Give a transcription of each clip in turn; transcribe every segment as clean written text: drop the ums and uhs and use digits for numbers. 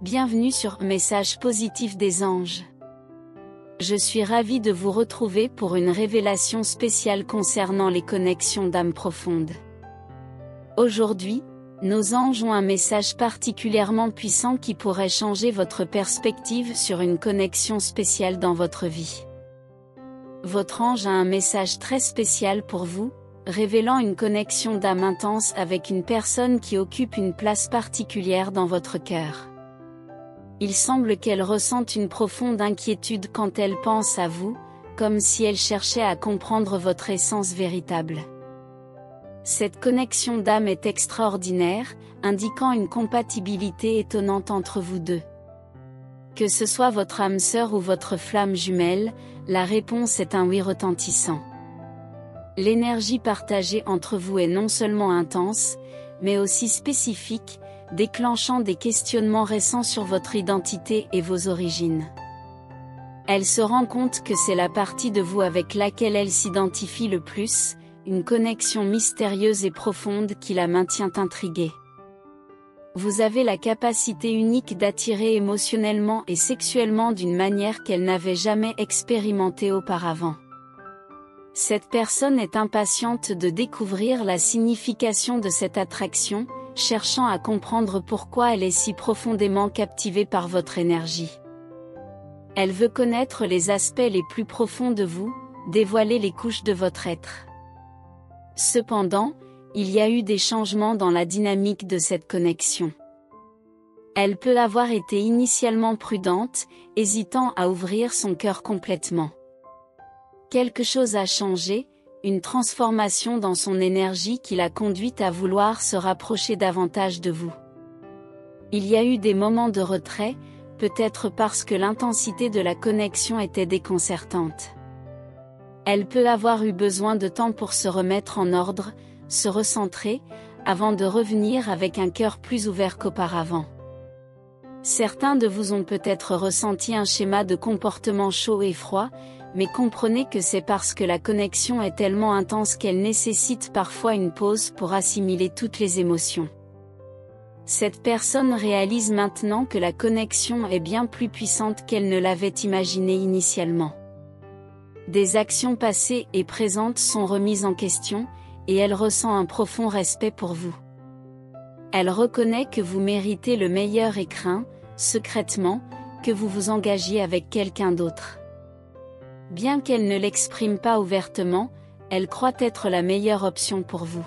Bienvenue sur Message positif des anges. Je suis ravie de vous retrouver pour une révélation spéciale concernant les connexions d'âme profondes. Aujourd'hui, nos anges ont un message particulièrement puissant qui pourrait changer votre perspective sur une connexion spéciale dans votre vie. Votre ange a un message très spécial pour vous, révélant une connexion d'âme intense avec une personne qui occupe une place particulière dans votre cœur. Il semble qu'elle ressente une profonde inquiétude quand elle pense à vous, comme si elle cherchait à comprendre votre essence véritable. Cette connexion d'âme est extraordinaire, indiquant une compatibilité étonnante entre vous deux. Que ce soit votre âme sœur ou votre flamme jumelle, la réponse est un oui retentissant. L'énergie partagée entre vous est non seulement intense, mais aussi spécifique, déclenchant des questionnements récents sur votre identité et vos origines. Elle se rend compte que c'est la partie de vous avec laquelle elle s'identifie le plus, une connexion mystérieuse et profonde qui la maintient intriguée. Vous avez la capacité unique d'attirer émotionnellement et sexuellement d'une manière qu'elle n'avait jamais expérimentée auparavant. Cette personne est impatiente de découvrir la signification de cette attraction, cherchant à comprendre pourquoi elle est si profondément captivée par votre énergie. Elle veut connaître les aspects les plus profonds de vous, dévoiler les couches de votre être. Cependant, il y a eu des changements dans la dynamique de cette connexion. Elle peut avoir été initialement prudente, hésitant à ouvrir son cœur complètement. Quelque chose a changé, une transformation dans son énergie qui l'a conduite à vouloir se rapprocher davantage de vous. Il y a eu des moments de retrait, peut-être parce que l'intensité de la connexion était déconcertante. Elle peut avoir eu besoin de temps pour se remettre en ordre, se recentrer, avant de revenir avec un cœur plus ouvert qu'auparavant. Certains de vous ont peut-être ressenti un schéma de comportement chaud et froid, mais comprenez que c'est parce que la connexion est tellement intense qu'elle nécessite parfois une pause pour assimiler toutes les émotions. Cette personne réalise maintenant que la connexion est bien plus puissante qu'elle ne l'avait imaginé initialement. Des actions passées et présentes sont remises en question, et elle ressent un profond respect pour vous. Elle reconnaît que vous méritez le meilleur et craint, secrètement, que vous vous engagiez avec quelqu'un d'autre. Bien qu'elle ne l'exprime pas ouvertement, elle croit être la meilleure option pour vous.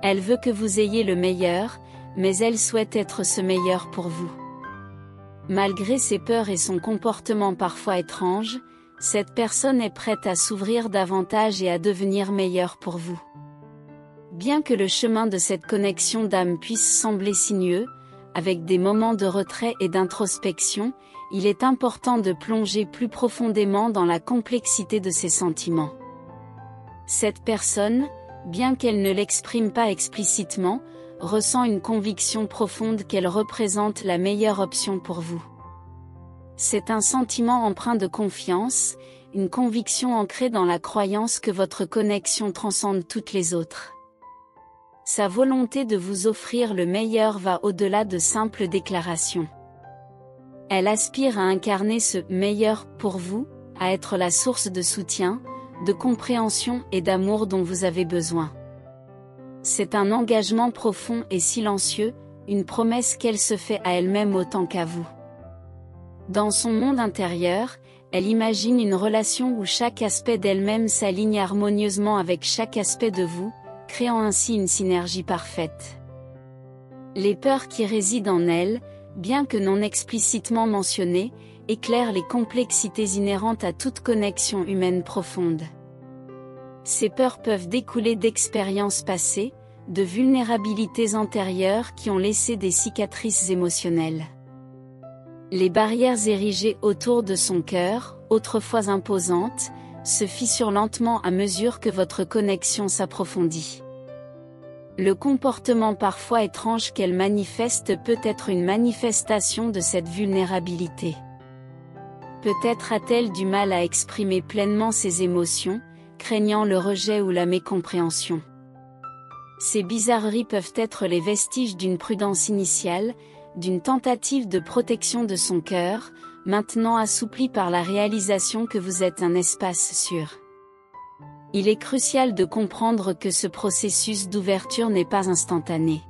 Elle veut que vous ayez le meilleur, mais elle souhaite être ce meilleur pour vous. Malgré ses peurs et son comportement parfois étrange, cette personne est prête à s'ouvrir davantage et à devenir meilleure pour vous. Bien que le chemin de cette connexion d'âme puisse sembler sinueux, avec des moments de retrait et d'introspection, il est important de plonger plus profondément dans la complexité de ses sentiments. Cette personne, bien qu'elle ne l'exprime pas explicitement, ressent une conviction profonde qu'elle représente la meilleure option pour vous. C'est un sentiment empreint de confiance, une conviction ancrée dans la croyance que votre connexion transcende toutes les autres. Sa volonté de vous offrir le meilleur va au-delà de simples déclarations. Elle aspire à incarner ce « meilleur » pour vous, à être la source de soutien, de compréhension et d'amour dont vous avez besoin. C'est un engagement profond et silencieux, une promesse qu'elle se fait à elle-même autant qu'à vous. Dans son monde intérieur, elle imagine une relation où chaque aspect d'elle-même s'aligne harmonieusement avec chaque aspect de vous, créant ainsi une synergie parfaite. Les peurs qui résident en elle, bien que non explicitement mentionnées, éclairent les complexités inhérentes à toute connexion humaine profonde. Ces peurs peuvent découler d'expériences passées, de vulnérabilités antérieures qui ont laissé des cicatrices émotionnelles. Les barrières érigées autour de son cœur, autrefois imposantes, se fissurent lentement à mesure que votre connexion s'approfondit. Le comportement parfois étrange qu'elle manifeste peut être une manifestation de cette vulnérabilité. Peut-être a-t-elle du mal à exprimer pleinement ses émotions, craignant le rejet ou la mécompréhension. Ces bizarreries peuvent être les vestiges d'une prudence initiale, d'une tentative de protection de son cœur, maintenant assoupli par la réalisation que vous êtes un espace sûr. Il est crucial de comprendre que ce processus d'ouverture n'est pas instantané.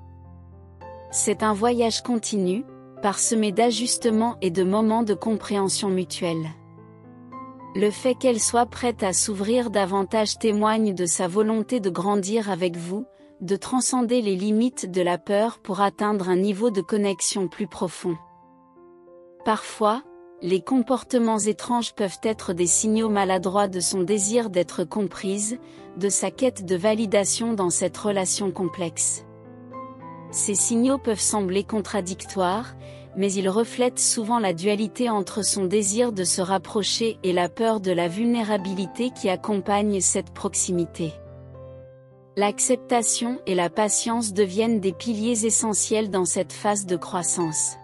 C'est un voyage continu, parsemé d'ajustements et de moments de compréhension mutuelle. Le fait qu'elle soit prête à s'ouvrir davantage témoigne de sa volonté de grandir avec vous, de transcender les limites de la peur pour atteindre un niveau de connexion plus profond. Parfois, les comportements étranges peuvent être des signaux maladroits de son désir d'être comprise, de sa quête de validation dans cette relation complexe. Ces signaux peuvent sembler contradictoires, mais ils reflètent souvent la dualité entre son désir de se rapprocher et la peur de la vulnérabilité qui accompagne cette proximité. L'acceptation et la patience deviennent des piliers essentiels dans cette phase de croissance.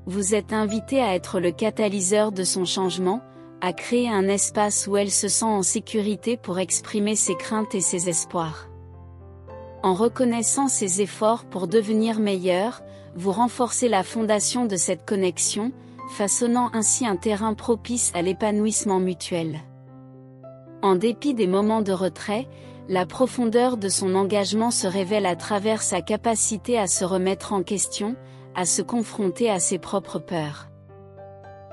Vous êtes invité à être le catalyseur de son changement, à créer un espace où elle se sent en sécurité pour exprimer ses craintes et ses espoirs. En reconnaissant ses efforts pour devenir meilleur, vous renforcez la fondation de cette connexion, façonnant ainsi un terrain propice à l'épanouissement mutuel. En dépit des moments de retrait, la profondeur de son engagement se révèle à travers sa capacité à se remettre en question, à se confronter à ses propres peurs.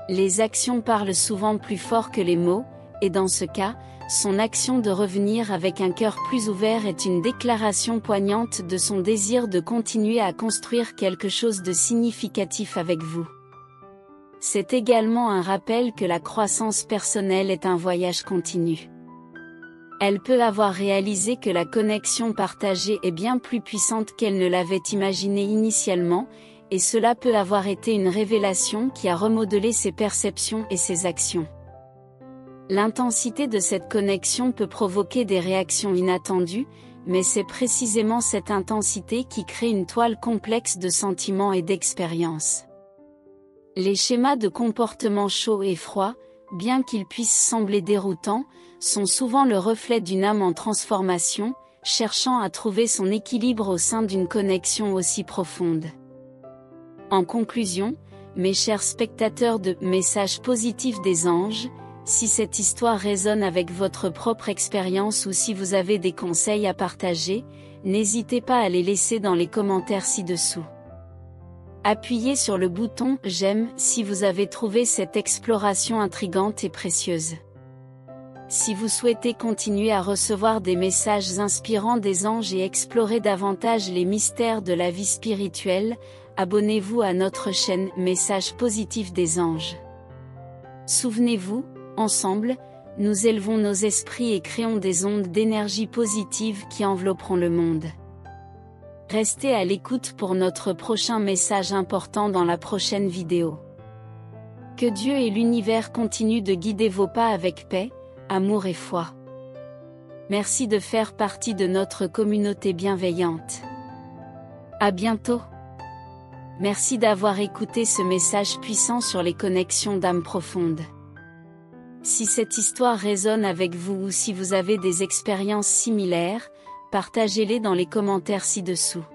Les actions parlent souvent plus fort que les mots, et dans ce cas, son action de revenir avec un cœur plus ouvert est une déclaration poignante de son désir de continuer à construire quelque chose de significatif avec vous. C'est également un rappel que la croissance personnelle est un voyage continu. Elle peut avoir réalisé que la connexion partagée est bien plus puissante qu'elle ne l'avait imaginé initialement, et cela peut avoir été une révélation qui a remodelé ses perceptions et ses actions. L'intensité de cette connexion peut provoquer des réactions inattendues, mais c'est précisément cette intensité qui crée une toile complexe de sentiments et d'expériences. Les schémas de comportement chaud et froid, bien qu'ils puissent sembler déroutants, sont souvent le reflet d'une âme en transformation, cherchant à trouver son équilibre au sein d'une connexion aussi profonde. En conclusion, mes chers spectateurs de Messages positifs des anges, si cette histoire résonne avec votre propre expérience ou si vous avez des conseils à partager, n'hésitez pas à les laisser dans les commentaires ci-dessous. Appuyez sur le bouton « J'aime » si vous avez trouvé cette exploration intrigante et précieuse. Si vous souhaitez continuer à recevoir des messages inspirants des anges et explorer davantage les mystères de la vie spirituelle, abonnez-vous à notre chaîne Messages positifs des anges. Souvenez-vous, ensemble, nous élevons nos esprits et créons des ondes d'énergie positive qui envelopperont le monde. Restez à l'écoute pour notre prochain message important dans la prochaine vidéo. Que Dieu et l'univers continuent de guider vos pas avec paix, amour et foi. Merci de faire partie de notre communauté bienveillante. À bientôt. Merci d'avoir écouté ce message puissant sur les connexions d'âme profonde. Si cette histoire résonne avec vous ou si vous avez des expériences similaires, partagez-les dans les commentaires ci-dessous.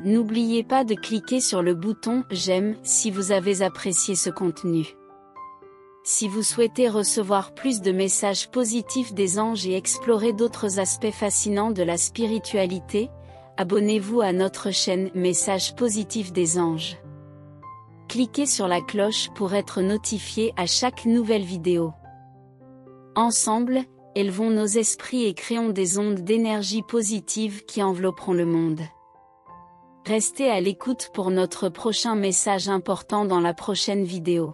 N'oubliez pas de cliquer sur le bouton « J'aime » si vous avez apprécié ce contenu. Si vous souhaitez recevoir plus de messages positifs des anges et explorer d'autres aspects fascinants de la spiritualité, abonnez-vous à notre chaîne Messages positifs des anges. Cliquez sur la cloche pour être notifié à chaque nouvelle vidéo. Ensemble, élevons nos esprits et créons des ondes d'énergie positive qui envelopperont le monde. Restez à l'écoute pour notre prochain message important dans la prochaine vidéo.